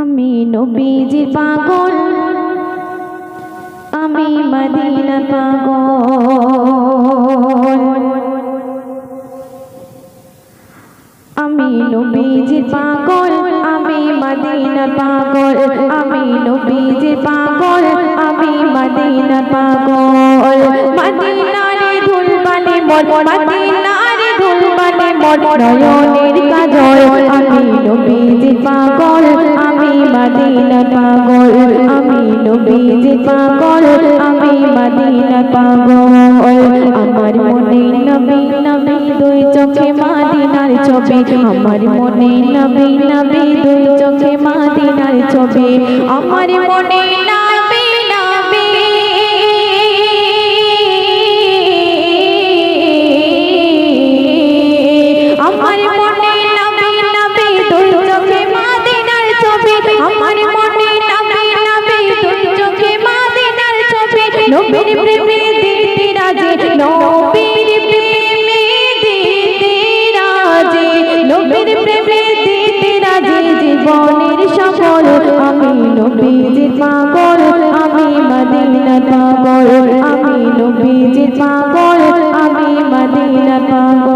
আমি নবীজির পাগল, আমি মদিনার পাগল। আমি নবীজির পাগল, আমি মদিনার পাগল। আমি নবীজির পাগল, আমি মদিনার পাগল। মদিনারে ধুলবালি মোর, মদিনারে ধুলবালি মোর নয়নের কাজল। আমি নবীজির পাগল, আমি মদিনার পাগল। আমি নবীজির পাগল, আমি মদিনার পাগল। আমার মনে নবী নবী দুই চোখে মদিনার ছবি। আমার মনে নবী নবী দুই চোখে মদিনার ছবি। আমার মনে নবী নবী, আমার মনে নবী নবী দুই চোখে মদিনার ছবি। আমার মনে নবী নবী দুই চোখে মদিনার ছবি। নবীর প্রেমে দিতে রাজি, নবীর প্রেমে দিতে রাজি, নবীর প্রেমে দিতে রাজি জীবনের সফল। আমি নবীজির পাগল, আমি মদিনার পাগল। আমি নবীজির পাগল, আমি মদিনার পাগল।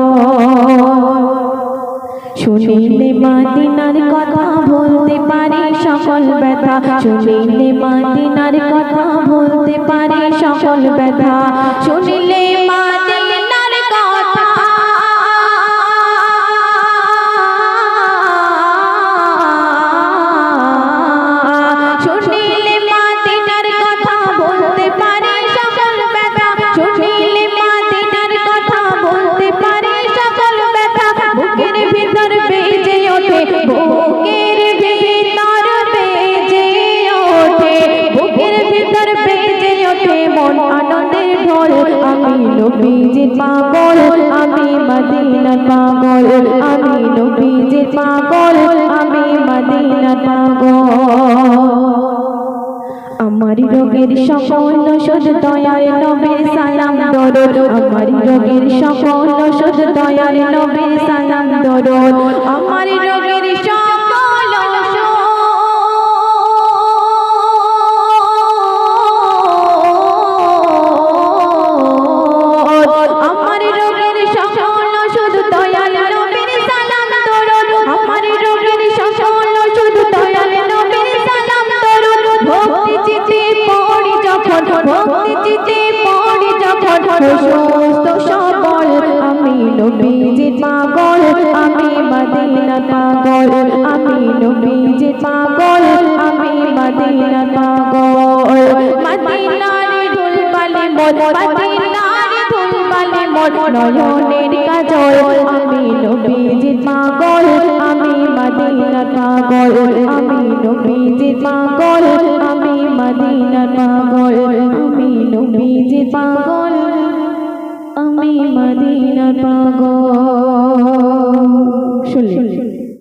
শুনিলে মদিনার কথা ভুলতে পারি সকল ব্যথা। শুনিলে মদিনার কথা ভুলতে পারি সকল ব্যথা। শুনিলে মদিনার কথা, শুনিলে মদিনার কথা ভুলতে পারি সকল ব্যথা। শুনিলে মদিনার কথা ভুলতে পারি সকল ব্যথা। বুকের ভিতর বেজে ওঠে, বুকের ভিতর বেজে ওঠে, বুকের ভিতর বেজে ওঠে মন আনন্দের ঢোল। আমি নবীজির পাগল, আমি মদিনার পাগল। আমি নবীজির পাগল, আমি মদিনার পাগল। আমার রোগের সকল ওষুধ দয়ার নবীর সালাম দরুদ। আমার রোগের সকল ওষুধ দয়ার নবীর সালাম দরুদ। আমার রোগের সকল ওষুধ, আমার রোগের সকল ওষুধ দয়ার নবীর সালাম দরুদ। আমার রোগের সকল ওষুধ দয়ার নবীর সালাম দরুদ। ভক্তি চিতে পড়ি যখন, ভক্তি চিতে পড়ি যখন সুস্থ সবল। আমি নবীজির পাগল, আমি মদিনার পাগল। আমি নবীজির পাগল, আমি মদিনার পাগল। মদিনারে ধুলবালি মোর, মদিনারে ধুলবালি মোর নয়নের কাজল। আমি নবীজির পাগল, আমি মদিনার পাগল। আমি নবীজির পাগল, আমি মদিনার পাগল। আমি নবীজির পাগল, আমি মদিনার পাগল। শুনলেন?